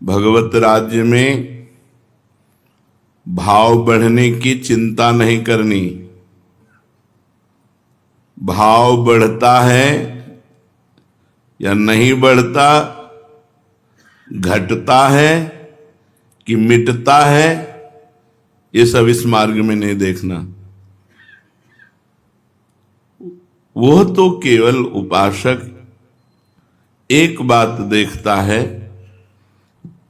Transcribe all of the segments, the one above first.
भगवत राज्य में भाव बढ़ने की चिंता नहीं करनी। भाव बढ़ता है या नहीं बढ़ता, घटता है कि मिटता है, ये सब इस मार्ग में नहीं देखना। वो तो केवल उपासक एक बात देखता है,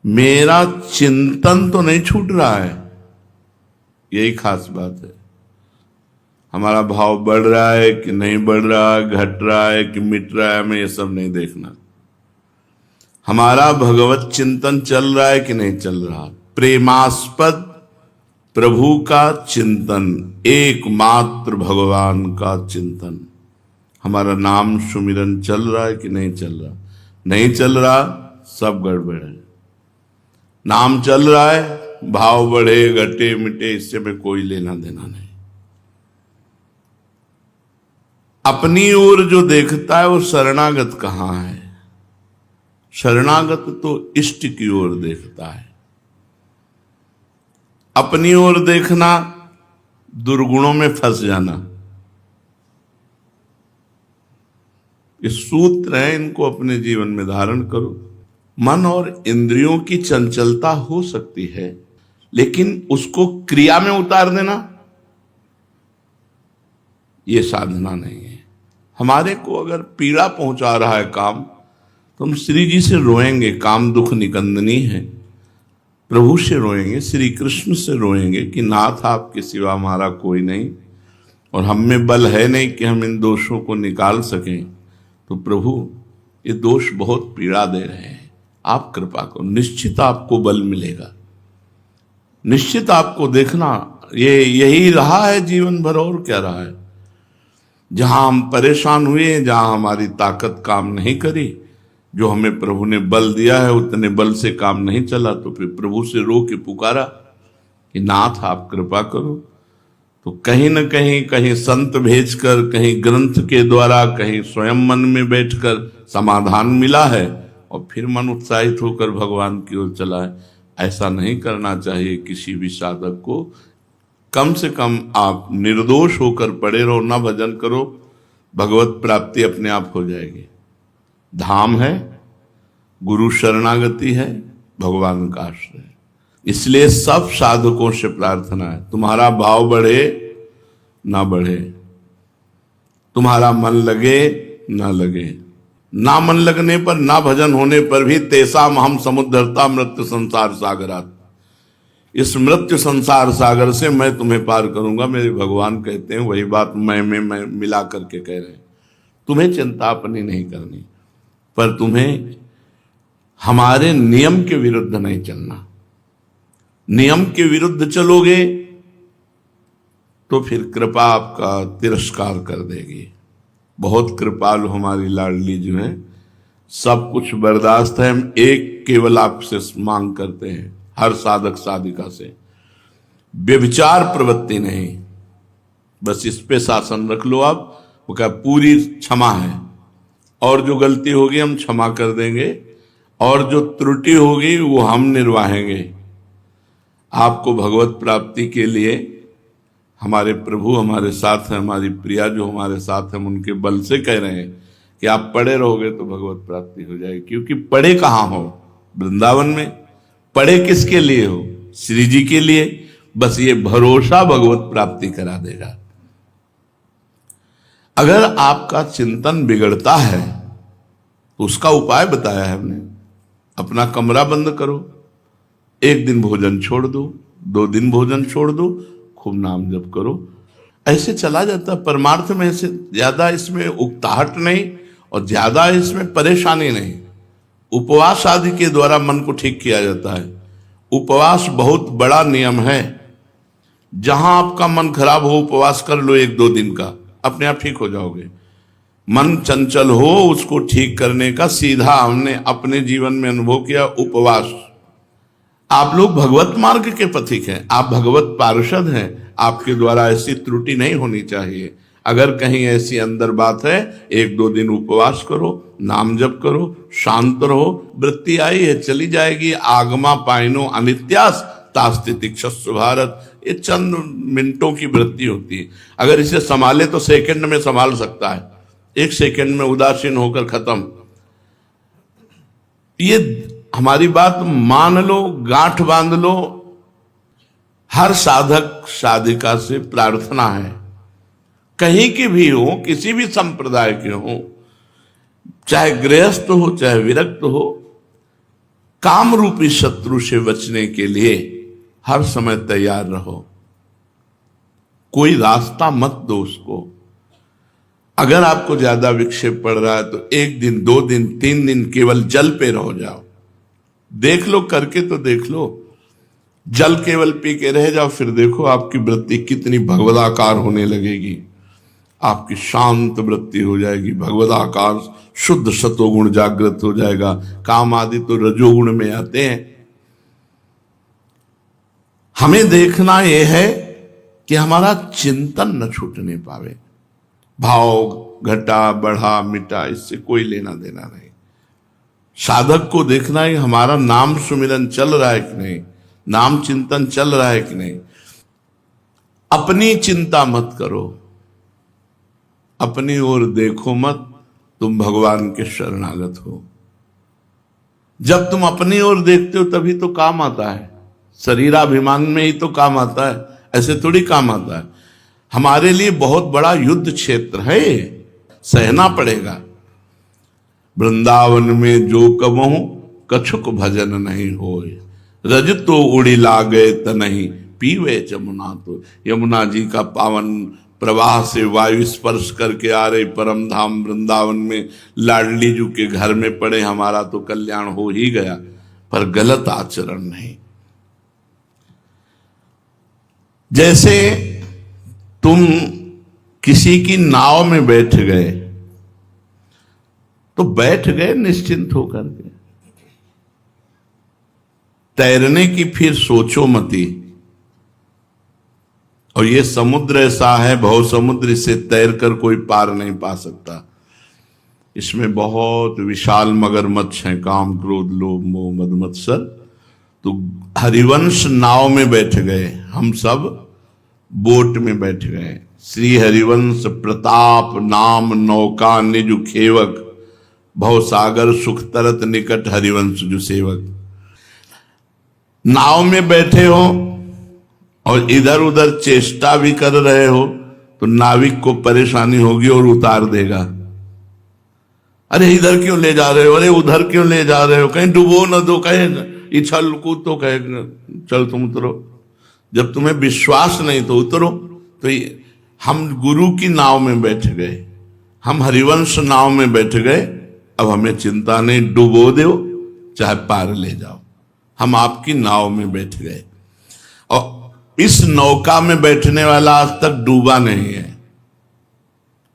मेरा चिंतन तो नहीं छूट रहा है। यही खास बात है। हमारा भाव बढ़ रहा है कि नहीं बढ़ रहा, घट रहा है कि मिट रहा है, हमें ये सब नहीं देखना। हमारा भगवत चिंतन चल रहा है कि नहीं चल रहा। प्रेमास्पद प्रभु का चिंतन, एकमात्र भगवान का चिंतन। हमारा नाम सुमिरन चल रहा है कि नहीं चल रहा। नहीं चल रहा, सब गड़बड़ है। नाम चल रहा है, भाव बढ़े घटे मिटे, इससे में कोई लेना देना नहीं। अपनी ओर जो देखता है वो शरणागत कहाँ है? शरणागत तो इष्ट की ओर देखता है। अपनी ओर देखना, दुर्गुणों में फंस जाना। ये सूत्र है, इनको अपने जीवन में धारण करो। मन और इंद्रियों की चंचलता हो सकती है, लेकिन उसको क्रिया में उतार देना ये साधना नहीं है। हमारे को अगर पीड़ा पहुंचा रहा है काम, तो हम श्री जी से रोएंगे। काम दुख निकंदनी है, प्रभु से रोएंगे, श्री कृष्ण से रोएंगे कि नाथ आपके सिवा हमारा कोई नहीं और हम में बल है नहीं कि हम इन दोषों को निकाल सकें। तो प्रभु ये दोष बहुत पीड़ा दे रहे हैं, आप कृपा करो। निश्चित आपको बल मिलेगा, निश्चित आपको देखना ये यही रहा है जीवन भर, और क्या रहा है। जहां हम परेशान हुए, जहां हमारी ताकत काम नहीं करी, जो हमें प्रभु ने बल दिया है उतने बल से काम नहीं चला, तो फिर प्रभु से रो के पुकारा कि नाथ आप कृपा करो। तो कहीं न कहीं संत भेजकर, कहीं ग्रंथ के द्वारा, कहीं स्वयं मन में बैठकर समाधान मिला है, और फिर मन उत्साहित होकर भगवान की ओर चला है। ऐसा नहीं करना चाहिए किसी भी साधक को। कम से कम आप निर्दोष होकर पड़े रहो, ना भजन करो, भगवत प्राप्ति अपने आप हो जाएगी। धाम है, गुरु शरणागति है, भगवान का आश्रय है। इसलिए सब साधकों से प्रार्थना है, तुम्हारा भाव बढ़े ना बढ़े, तुम्हारा मन लगे ना लगे। ना मन लगने पर, ना भजन होने पर भी तेसाम हम समुद्धरता मृत्यु संसार सागरात, इस मृत्यु संसार सागर से मैं तुम्हें पार करूंगा। मेरे भगवान कहते हैं, वही बात मैं मिला करके कह रहे हैं। तुम्हें चिंता अपनी नहीं करनी, पर तुम्हें हमारे नियम के विरुद्ध नहीं चलना। नियम के विरुद्ध चलोगे तो फिर कृपा आपका तिरस्कार कर देगी। बहुत कृपालु हमारी लाडली जो है, सब कुछ बर्दाश्त है। हम एक केवल आपसे मांग करते हैं, हर साधक साधिका से, व्यभिचार प्रवृत्ति नहीं। बस इस पे शासन रख लो आप। वो क्या पूरी क्षमा है, और जो गलती होगी हम क्षमा कर देंगे, और जो त्रुटि होगी वो हम निर्वाहेंगे। आपको भगवत प्राप्ति के लिए हमारे प्रभु हमारे साथ हैं, हमारी प्रिया जो हमारे साथ हैं, उनके बल से कह रहे हैं कि आप पड़े रहोगे तो भगवत प्राप्ति हो जाएगी। क्योंकि पड़े कहाँ हो? वृंदावन में। पड़े किसके लिए हो? श्री जी के लिए। बस ये भरोसा भगवत प्राप्ति करा देगा। अगर आपका चिंतन बिगड़ता है तो उसका उपाय बताया है हमने। अपना कमरा बंद करो, 1 दिन भोजन छोड़ दो, 2 दिन भोजन छोड़ दो, खूब नाम जप करो। ऐसे चला जाता। परमार्थ में ऐसे ज्यादा इसमें उकताहट नहीं और ज्यादा इसमें परेशानी नहीं। उपवास आदि के द्वारा मन को ठीक किया जाता है। उपवास बहुत बड़ा नियम है। जहां आपका मन खराब हो, उपवास कर लो 1-2 दिन का, अपने आप ठीक हो जाओगे। मन चंचल हो, उसको ठीक करने का सीधा हमने अपने जीवन में अनुभव किया, उपवास। आप लोग भगवत मार्ग के पथिक हैं, आप भगवत पार्षद हैं, आपके द्वारा ऐसी त्रुटि नहीं होनी चाहिए। अगर कहीं ऐसी अंदर बात है, 1-2 दिन उपवास करो, नाम जप करो, शांत रहो। वृत्ति आई है चली जाएगी। आगमा पाइनो अनित्यास तास्ति तिक्षस्व भारत। ये चंद मिनटों की वृत्ति होती है। अगर इसे संभाले तो सेकंड में संभाल सकता है, 1 सेकंड में उदासीन होकर खत्म। ये हमारी बात मान लो, गांठ बांध लो। हर साधक साधिका से प्रार्थना है, कहीं की भी हो, किसी भी संप्रदाय के हो, चाहे गृहस्थ हो चाहे विरक्त हो, काम रूपी शत्रु से बचने के लिए हर समय तैयार रहो। कोई रास्ता मत दो उसको। अगर आपको ज्यादा विक्षेप पड़ रहा है तो 1 दिन 2 दिन 3 दिन केवल जल पे रह जाओ। देख लो, करके तो देख लो। जल केवल पी के रह जाओ, फिर देखो आपकी वृत्ति कितनी भगवदाकार होने लगेगी। आपकी शांत वृत्ति हो जाएगी, भगवदाकार शुद्ध सतोगुण जागृत हो जाएगा। काम आदि तो रजोगुण में आते हैं। हमें देखना यह है कि हमारा चिंतन न छूटने पावे। भाव घटा बढ़ा मिटा इससे कोई लेना देना नहीं। साधक को देखना है हमारा नाम सुमिरन चल रहा है कि नहीं, नाम चिंतन चल रहा है कि नहीं। अपनी चिंता मत करो, अपनी ओर देखो मत, तुम भगवान के शरणागत हो। जब तुम अपनी ओर देखते हो तभी तो काम आता है। शरीराभिमान में ही तो काम आता है, ऐसे थोड़ी काम आता है। हमारे लिए बहुत बड़ा युद्ध क्षेत्र है, सहना पड़ेगा। वृंदावन में जो कबहूं कछुक भजन नहीं होए, रज तो उड़ी लागे तनहि पीवे जमुना। तो यमुना जी का पावन प्रवाह से वायु स्पर्श करके आ रहे परम धाम वृंदावन में लाडली जू के घर में पड़े, हमारा तो कल्याण हो ही गया। पर गलत आचरण नहीं। जैसे तुम किसी की नाव में बैठ गए तो बैठ गए निश्चिंत होकर के, तैरने की फिर सोचो मती। और ये समुद्र ऐसा है, भव समुद्र, इसे तैर कर कोई पार नहीं पा सकता। इसमें बहुत विशाल मगरमच्छ हैं, काम क्रोध लोभ मोह मद मत्सर। तो हरिवंश नाव में बैठ गए, हम सब बोट में बैठ गए। श्री हरिवंश प्रताप नाम नौका निज खेवक, भव सागर सुख तरत निकट हरिवंश जो सेवक। नाव में बैठे हो और इधर उधर चेष्टा भी कर रहे हो तो नाविक को परेशानी होगी और उतार देगा। अरे इधर क्यों ले जा रहे हो, अरे उधर क्यों ले जा रहे हो, कहीं डुबो न दो, कहेगा इछल कूद तो कहेगा चल तुम उतरो। जब तुम्हें विश्वास नहीं तो उतरो। तो हम गुरु की नाव में बैठ गए, हम हरिवंश नाव में बैठ गए। अब हमें चिंता नहीं, डुबो दो चाहे पार ले जाओ, हम आपकी नाव में बैठ गए। और इस नौका में बैठने वाला आज तक डूबा नहीं है,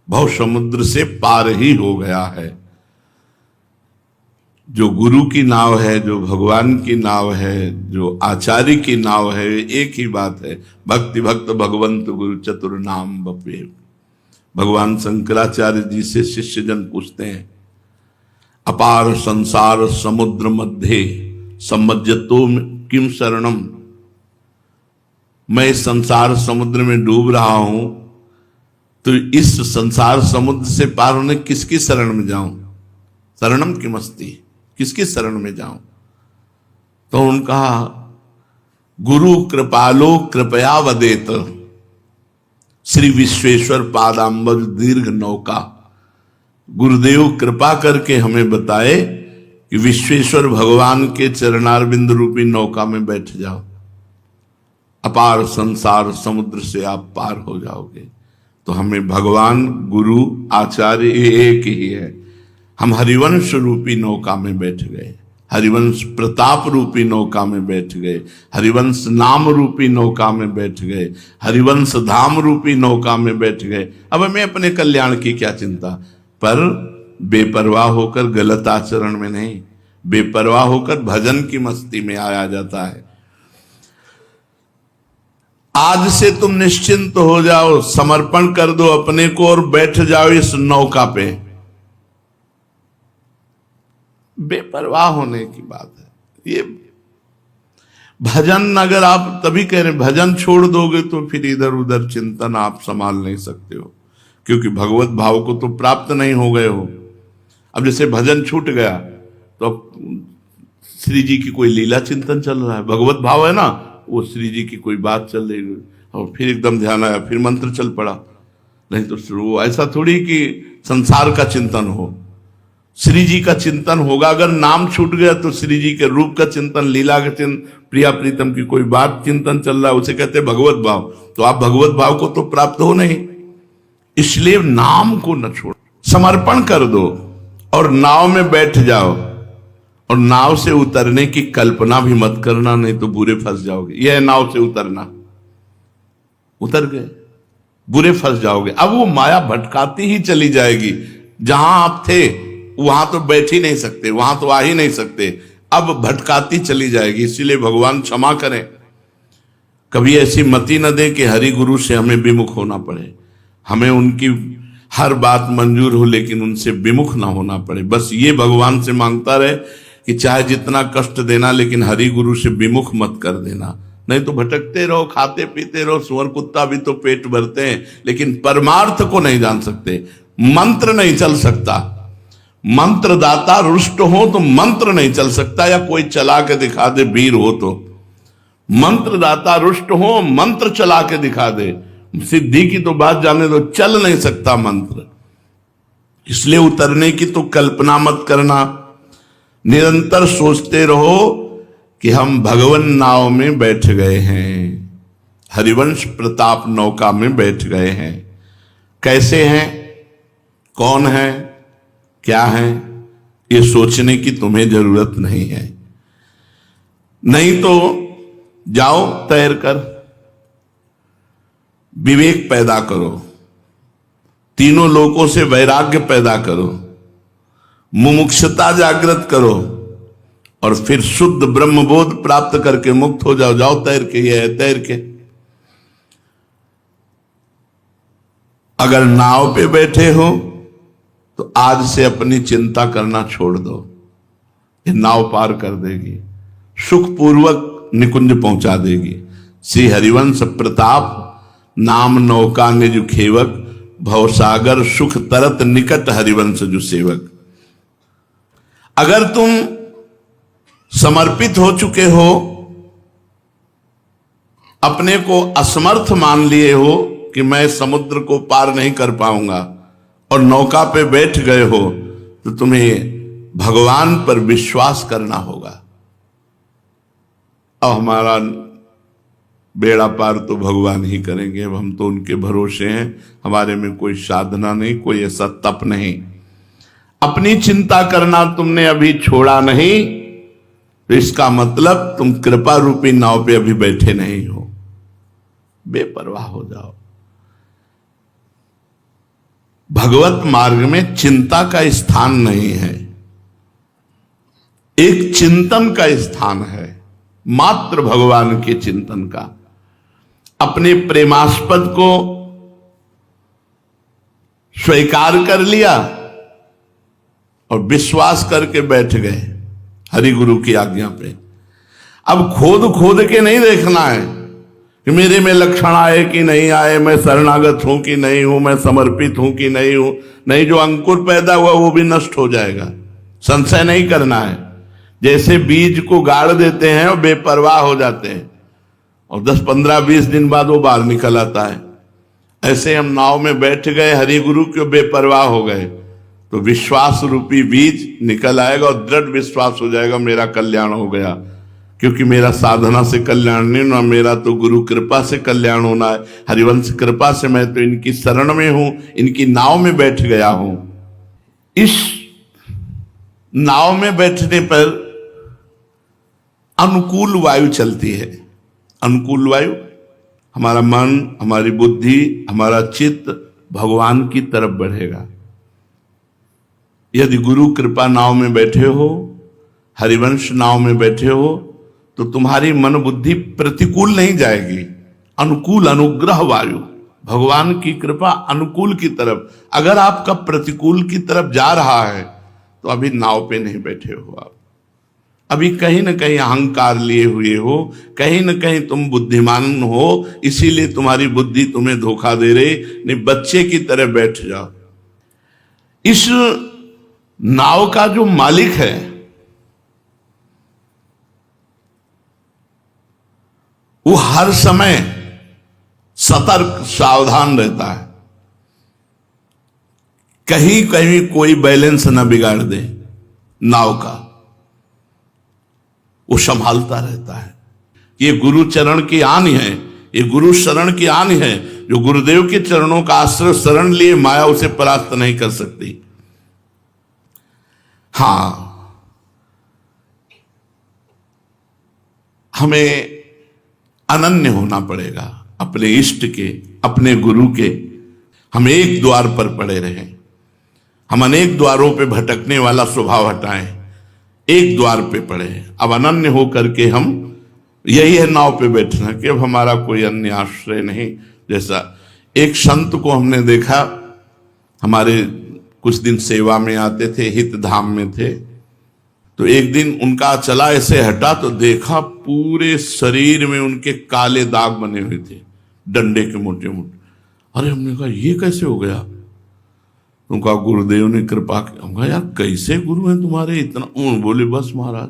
भव समुद्र से पार ही हो गया है। जो गुरु की नाव है, जो भगवान की नाव है, जो आचार्य की नाव है, एक ही बात है, भक्ति भक्त भगवंत गुरु चतुर नाम बपे। भगवान शंकराचार्य जी से शिष्य जन पूछते हैं, अपार संसार समुद्र मध्य सम्मज्जतो किम शरणम। मैं इस संसार समुद्र में डूब रहा हूं, तो इस संसार समुद्र से पार होने किसकी शरण में जाऊं? शरणम की मस्ती, किसकी शरण में जाऊं? तो उनका गुरु कृपालो कृपया वदेत, श्री विश्वेश्वर पादाम्बुज दीर्घ नौका। गुरुदेव कृपा करके हमें बताए कि विश्वेश्वर भगवान के चरणारविंद रूपी नौका में बैठ जाओ, अपार संसार समुद्र से आप पार हो जाओगे। तो हमें भगवान गुरु आचार्य एक ही है। हम हरिवंश रूपी नौका में बैठ गए, हरिवंश प्रताप रूपी नौका में बैठ गए, हरिवंश नाम रूपी नौका में बैठ गए, हरिवंश धाम रूपी नौका में बैठ गए। अब हमें अपने कल्याण की क्या चिंता? पर बेपरवाह होकर गलत आचरण में नहीं, बेपरवाह होकर भजन की मस्ती में आया जाता है। आज से तुम निश्चिंत हो जाओ, समर्पण कर दो अपने को और बैठ जाओ इस नौका पे। बेपरवाह होने की बात है ये। भजन अगर आप तभी कह रहे भजन छोड़ दोगे तो फिर इधर उधर चिंतन आप संभाल नहीं सकते हो, क्योंकि भगवत भाव को तो प्राप्त नहीं हो गए हो। अब जैसे भजन छूट गया तो अब श्री जी की कोई लीला चिंतन चल रहा है, भगवत भाव है ना, वो श्री जी की कोई बात चल रही और फिर एकदम ध्यान आया, फिर मंत्र चल पड़ा। नहीं तो वो ऐसा थोड़ी कि संसार का चिंतन हो, श्री जी का चिंतन होगा। अगर नाम छूट गया तो श्री जी के रूप का चिंतन, लीला का चिंतन, प्रिया प्रीतम की कोई बात चिंतन चल रहा है, उसे कहते हैं भगवत भाव। तो आप भगवत भाव को तो प्राप्त हो नहीं, इसलिए नाम को न छोड़ो, समर्पण कर दो और नाव में बैठ जाओ। और नाव से उतरने की कल्पना भी मत करना, नहीं तो बुरे फंस जाओगे। यह है नाव से उतरना, उतर गए बुरे फंस जाओगे। अब वो माया भटकाती ही चली जाएगी। जहां आप थे वहां तो बैठ ही नहीं सकते, वहां तो आ ही नहीं सकते, अब भटकाती चली जाएगी। इसीलिए भगवान क्षमा करें, कभी ऐसी मति न दे कि हरि गुरु से हमें विमुख होना पड़े। हमें उनकी हर बात मंजूर हो लेकिन उनसे विमुख ना होना पड़े। बस ये भगवान से मांगता रहे कि चाहे जितना कष्ट देना लेकिन हरि गुरु से विमुख मत कर देना। नहीं तो भटकते रहो, खाते पीते रहो, सुअर कुत्ता भी तो पेट भरते हैं लेकिन परमार्थ को नहीं जान सकते। मंत्र नहीं चल सकता, मंत्र दाता रुष्ट हो तो मंत्र नहीं चल सकता, या कोई चला के दिखा दे वीर हो तो। मंत्र दाता रुष्ट हो, मंत्र चला के दिखा दे, सिद्धि की तो बात जाने दो, चल नहीं सकता मंत्र। इसलिए उतरने की तो कल्पना मत करना, निरंतर सोचते रहो कि हम भगवन नाव में बैठ गए हैं, हरिवंश प्रताप नौका में बैठ गए हैं। कैसे हैं, कौन है, क्या है, ये सोचने की तुम्हें जरूरत नहीं है। नहीं तो जाओ तैर कर, विवेक पैदा करो, तीनों लोकों से वैराग्य पैदा करो, मुमुक्षुता जागृत करो और फिर शुद्ध ब्रह्मबोध प्राप्त करके मुक्त हो जाओ। जाओ तैर के, ये है तैर के। अगर नाव पे बैठे हो तो आज से अपनी चिंता करना छोड़ दो, ये नाव पार कर देगी, सुखपूर्वक निकुंज पहुंचा देगी। श्री हरिवंश प्रताप नाम नौका निज खेवक, भवसागर सुख तरत निकट हरिवंश जो सेवक। अगर तुम समर्पित हो चुके हो, अपने को असमर्थ मान लिए हो कि मैं समुद्र को पार नहीं कर पाऊंगा और नौका पे बैठ गए हो, तो तुम्हें भगवान पर विश्वास करना होगा। अब हमारा बेड़ा पार तो भगवान ही करेंगे, अब हम तो उनके भरोसे हैं, हमारे में कोई साधना नहीं, कोई ऐसा तप नहीं। अपनी चिंता करना तुमने अभी छोड़ा नहीं, तो इसका मतलब तुम कृपा रूपी नाव पे अभी बैठे नहीं हो। बेपरवाह हो जाओ। भगवत मार्ग में चिंता का स्थान नहीं है, एक चिंतन का स्थान है, मात्र भगवान के चिंतन का। अपने प्रेमास्पद को स्वीकार कर लिया और विश्वास करके बैठ गए हरि गुरु की आज्ञा पे। अब खोद खोद के नहीं देखना है कि मेरे में लक्षण आए कि नहीं आए, मैं शरणागत हूं कि नहीं हूं, मैं समर्पित हूं कि नहीं हूं। नहीं, जो अंकुर पैदा हुआ वो भी नष्ट हो जाएगा, संशय नहीं करना है। जैसे बीज को गाड़ देते हैं और बेपरवाह हो जाते हैं और 10, 15, 20 दिन बाद वो बाहर निकल आता है, ऐसे हम नाव में बैठ गए, हरि गुरु के बेपरवाह हो गए, तो विश्वास रूपी बीज निकल आएगा और दृढ़ विश्वास हो जाएगा मेरा कल्याण हो गया। क्योंकि मेरा साधना से कल्याण नहीं ना, मेरा तो गुरु कृपा से कल्याण होना है, हरिवंश कृपा से मैं तो इनकी शरण में हूं, इनकी नाव में बैठ गया हूं। इस नाव में बैठने पर अनुकूल वायु चलती है। अनुकूल वायु, हमारा मन, हमारी बुद्धि, हमारा चित्त भगवान की तरफ बढ़ेगा। यदि गुरु कृपा नाव में बैठे हो, हरिवंश नाव में बैठे हो, तो तुम्हारी मन बुद्धि प्रतिकूल नहीं जाएगी, अनुकूल अनुग्रह वायु, भगवान की कृपा अनुकूल की तरफ। अगर आपका प्रतिकूल की तरफ जा रहा है तो अभी नाव पे नहीं बैठे हो आप, अभी कहीं ना कहीं अहंकार लिए हुए हो, कहीं ना कहीं तुम बुद्धिमान हो, इसीलिए तुम्हारी बुद्धि तुम्हें धोखा दे रही। नहीं, बच्चे की तरह बैठ जाओ। इस नाव का जो मालिक है वो हर समय सतर्क सावधान रहता है, कहीं कहीं कोई बैलेंस न बिगाड़ दे नाव का, वो संभालता रहता है। ये गुरु चरण की आनी है, ये गुरु शरण की आनी है। जो गुरुदेव के चरणों का आश्रय शरण लिए, माया उसे परास्त नहीं कर सकती। हां, हमें अनन्य होना पड़ेगा अपने इष्ट के, अपने गुरु के। हम एक द्वार पर पड़े रहें, हम अनेक द्वारों पे भटकने वाला स्वभाव हटाएं, एक द्वार पे पड़े। अब अनन्य हो करके हम, यही है नाव पे बैठना कि अब हमारा कोई अन्य आश्रय नहीं। जैसा एक संत को हमने देखा, हमारे कुछ दिन सेवा में आते थे, हित धाम में थे, तो एक दिन उनका चला ऐसे हटा तो देखा पूरे शरीर में उनके काले दाग बने हुए थे, डंडे के मोटे मोटे। अरे हमने कहा ये कैसे हो गया? उनका गुरुदेव ने कृपा की। हम कहा यार कैसे गुरु हैं तुम्हारे इतना? बोले बस महाराज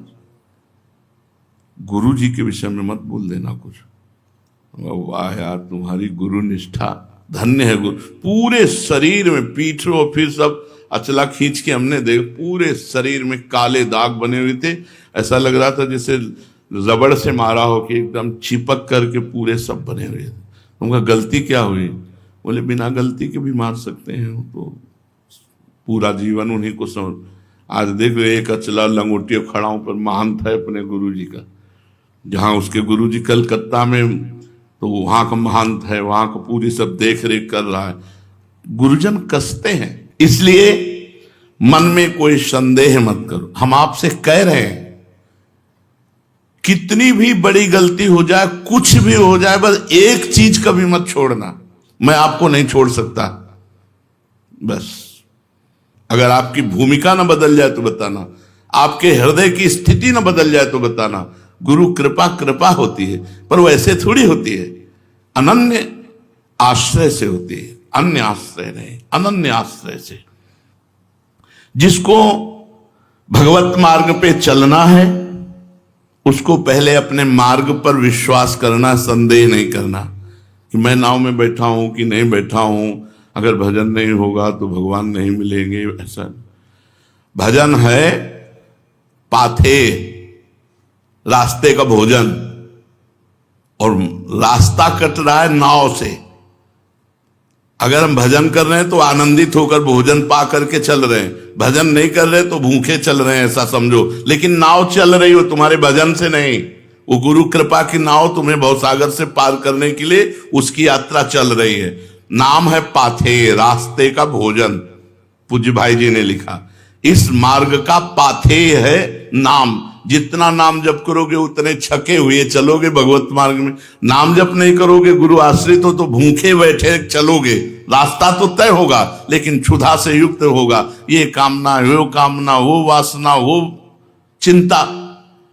गुरु जी के विषय में मत बोल देना कुछ। वाह यार तुम्हारी गुरु निष्ठा, धन्य है गुरु। पूरे शरीर में, पीठ और फिर सब अचला खींच के हमने देख, पूरे शरीर में काले दाग बने हुए थे। ऐसा लग रहा था जैसे रबड़ से मारा हो कि एकदम चिपक करके पूरे सब बने हुए थे। उनका गलती क्या हुई? बोले बिना गलती के भी मार सकते हैं, तो पूरा जीवन उन्हीं को समझ। आज देख रहे एक अचला लंगोटिया खड़ाओं पर महंत है अपने गुरु जी का, जहाँ उसके गुरु जी कलकत्ता में, तो वहां का महंत है, वहां का पूरी सब देख रेख कर रहा है। गुरुजन कसते हैं, इसलिए मन में कोई संदेह मत करो। हम आपसे कह रहे हैं कितनी भी बड़ी गलती हो जाए, कुछ भी हो जाए, बस एक चीज कभी मत छोड़ना। मैं आपको नहीं छोड़ सकता, बस अगर आपकी भूमिका न बदल जाए तो बताना, आपके हृदय की स्थिति न बदल जाए तो बताना। गुरु कृपा कृपा होती है, पर वो ऐसे थोड़ी होती है, अनन्य आश्रय से होती है, अन्य आश्रय नहीं, अनन्य आश्रय से। जिसको भगवत मार्ग पे चलना है उसको पहले अपने मार्ग पर विश्वास करना, संदेह नहीं करना कि मैं नाव में बैठा हूं कि नहीं बैठा हूं, अगर भजन नहीं होगा तो भगवान नहीं मिलेंगे। ऐसा भजन है पाथे, रास्ते का भोजन, और रास्ता कट रहा है नाव से। अगर हम भजन कर रहे हैं तो आनंदित होकर भोजन पा करके चल रहे हैं, भजन नहीं कर रहे तो भूखे चल रहे हैं, ऐसा समझो। लेकिन नाव चल रही हो तुम्हारे भजन से नहीं, वो गुरु कृपा की नाव तुम्हें भवसागर से पार करने के लिए उसकी यात्रा चल रही है। नाम है पाथे, रास्ते का भोजन, पूज्य भाई जी ने लिखा। इस मार्ग का पाथे है नाम। जितना नाम जप करोगे उतने छके हुए चलोगे भगवत मार्ग में। नाम जप नहीं करोगे, गुरु आश्रित हो, तो भूखे बैठे चलोगे। रास्ता तो तय होगा लेकिन क्षुधा से युक्त होगा। ये कामना, वो कामना, वो वासना, वो चिंता।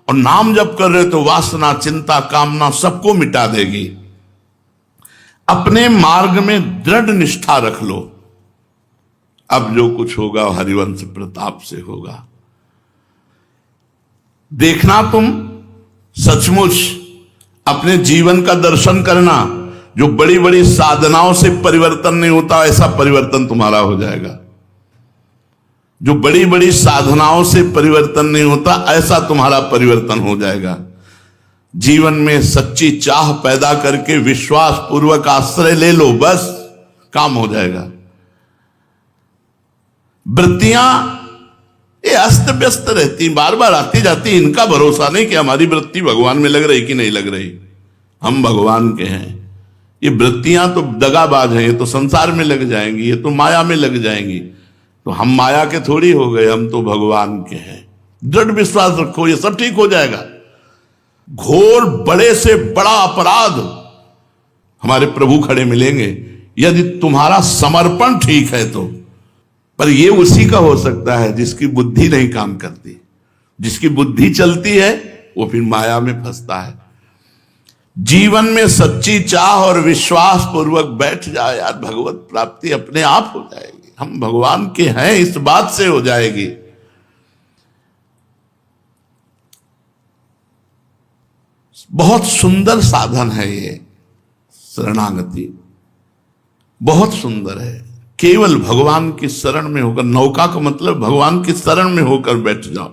और नाम जप कर रहे तो वासना, चिंता, कामना सबको मिटा देगी। अपने मार्ग में दृढ़ निष्ठा रख लो। अब जो कुछ होगा हरिवंश प्रताप से होगा। देखना तुम सचमुच अपने जीवन का दर्शन करना। जो बड़ी बड़ी साधनाओं से परिवर्तन नहीं होता, ऐसा परिवर्तन तुम्हारा हो जाएगा। जो बड़ी बड़ी साधनाओं से परिवर्तन नहीं होता, ऐसा तुम्हारा परिवर्तन हो जाएगा। जीवन में सच्ची चाह पैदा करके विश्वास पूर्वक आश्रय ले लो, बस काम हो जाएगा। वृत्तियां ये अस्त व्यस्त रहती, बार बार आती जाती, इनका भरोसा नहीं कि हमारी वृत्ति भगवान में लग रही कि नहीं लग रही। हम भगवान के हैं। ये वृत्तियां तो दगाबाज हैं, ये तो संसार में लग जाएंगी, ये तो माया में लग जाएंगी। तो हम माया के थोड़ी हो गए, हम तो भगवान के हैं। दृढ़ विश्वास रखो, ये सब ठीक हो जाएगा। घोर बड़े से बड़ा अपराध हमारे प्रभु खड़े मिलेंगे यदि तुम्हारा समर्पण ठीक है तो। पर ये उसी का हो सकता है जिसकी बुद्धि नहीं काम करती। जिसकी बुद्धि चलती है वो फिर माया में फंसता है। जीवन में सच्ची चाह और विश्वास पूर्वक बैठ जाए यार, भगवत प्राप्ति अपने आप हो जाएगी। हम भगवान के हैं इस बात से हो जाएगी। बहुत सुंदर साधन है ये शरणागति, बहुत सुंदर है। केवल भगवान की शरण में होकर, नौका का मतलब भगवान की शरण में होकर बैठ जाओ।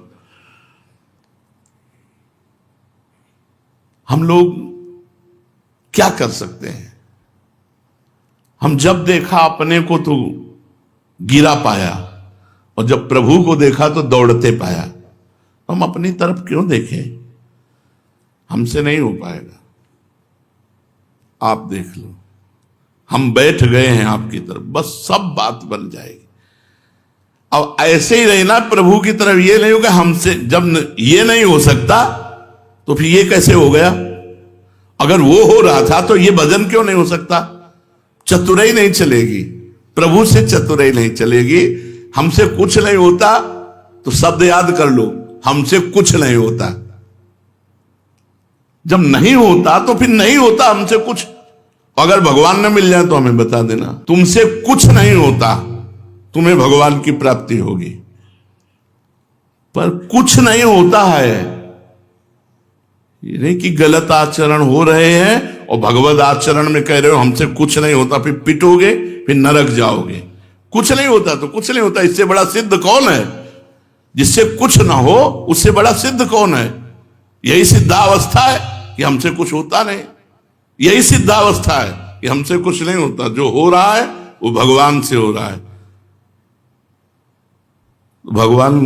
हम लोग क्या कर सकते हैं? हम जब देखा अपने को तो गिरा पाया, और जब प्रभु को देखा तो दौड़ते पाया। हम अपनी तरफ क्यों देखें? हमसे नहीं हो पाएगा। आप देख लो, हम बैठ गए हैं आपकी तरफ, बस सब बात बन जाएगी। अब ऐसे ही रहना प्रभु की तरफ, ये नहीं होगा हमसे। जब ये नहीं हो सकता तो फिर ये कैसे हो गया? अगर वो हो रहा था तो ये भजन क्यों नहीं हो सकता? चतुराई नहीं चलेगी, प्रभु से चतुराई नहीं चलेगी। हमसे कुछ नहीं होता तो शब्द याद कर लो, हमसे कुछ नहीं होता। जब नहीं होता तो फिर नहीं होता हमसे कुछ। अगर भगवान न मिल जाए तो हमें बता देना, तुमसे कुछ नहीं होता, तुम्हें भगवान की प्राप्ति होगी। पर कुछ नहीं होता है, ये नहीं कि गलत आचरण हो रहे हैं और भगवत आचरण में कह रहे हो हमसे कुछ नहीं होता, फिर पिटोगे, फिर नरक जाओगे। कुछ नहीं होता तो कुछ नहीं होता। इससे बड़ा सिद्ध कौन है? जिससे कुछ ना हो उससे बड़ा सिद्ध कौन है? यही सिद्धावस्था है कि हमसे कुछ होता नहीं। यही सिद्धावस्था है कि हमसे कुछ नहीं होता। जो हो रहा है वो भगवान से हो रहा है। भगवान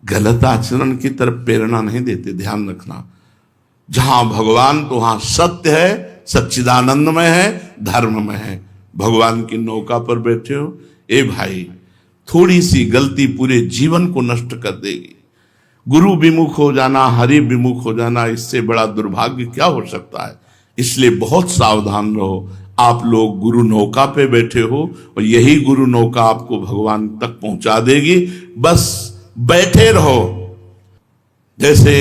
गलत आचरण की तरफ प्रेरणा नहीं देते, ध्यान रखना। जहां भगवान तो वहां सत्य है, सच्चिदानंदमय है, धर्ममय है। भगवान की नौका पर बैठे हो, ए भाई, थोड़ी सी गलती पूरे जीवन को नष्ट कर देगी। गुरु विमुख हो जाना, हरि विमुख हो जाना, इससे बड़ा दुर्भाग्य क्या हो सकता है? इसलिए बहुत सावधान रहो। आप लोग गुरु नौका पे बैठे हो और यही गुरु नौका आपको भगवान तक पहुंचा देगी। बस बैठे रहो। जैसे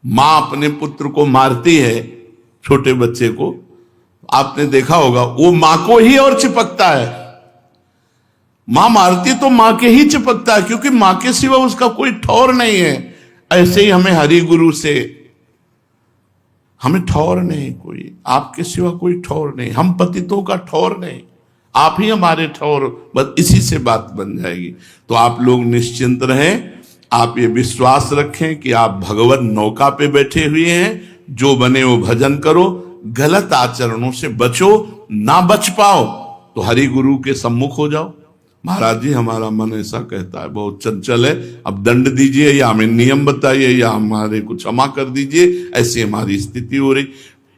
मां अपने पुत्र को मारती है, छोटे बच्चे को, आपने देखा होगा, वो मां को ही और चिपकता है। मां मारती तो मां के ही चिपकता है, क्योंकि मां के सिवा उसका कोई ठौर नहीं है। ऐसे ही हमें हरि गुरु से हमें ठौर नहीं कोई, आपके सिवा कोई ठौर नहीं। हम पतितों का ठौर नहीं, आप ही हमारे ठौर। बस इसी से बात बन जाएगी। तो आप लोग निश्चिंत रहें। आप ये विश्वास रखें कि आप भगवत नौका पे बैठे हुए हैं। जो बने वो भजन करो, गलत आचरणों से बचो। ना बच पाओ तो हरि गुरु के सम्मुख हो जाओ। महाराज जी, हमारा मन ऐसा कहता है, बहुत चंचल है, अब दंड दीजिए या हमें नियम बताइए या हमारे को क्षमा कर दीजिए, ऐसी हमारी स्थिति हो रही।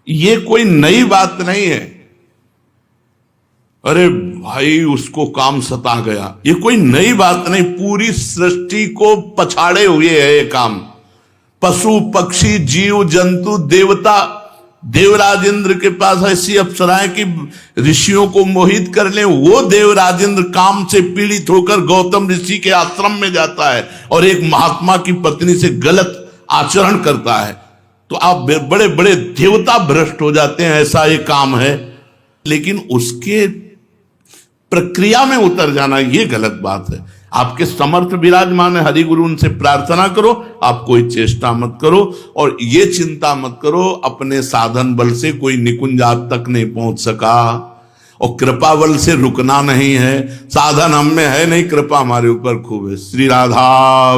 ये कोई नई बात नहीं है। अरे भाई, उसको काम सता गया, ये कोई नई बात नहीं। पूरी सृष्टि को पछाड़े हुए है ये काम। पशु पक्षी जीव जंतु देवता, देवराजेंद्र के पास ऐसी अप्सराएं कि ऋषियों को मोहित कर ले। वो देवराजेंद्र काम से पीड़ित होकर गौतम ऋषि के आश्रम में जाता है और एक महात्मा की पत्नी से गलत आचरण करता है। तो आप बड़े बड़े देवता भ्रष्ट हो जाते हैं, ऐसा ये काम है। लेकिन उसके प्रक्रिया में उतर जाना ये गलत बात है। आपके समर्थ विराजमान है, हरि गुरु, उनसे प्रार्थना करो। आप कोई चेष्टा मत करो और ये चिंता मत करो अपने साधन बल से कोई निकुंज आज तक नहीं पहुंच सका, और कृपा बल से रुकना नहीं है। साधन हम में है नहीं, कृपा हमारे ऊपर खूब है। श्री राधा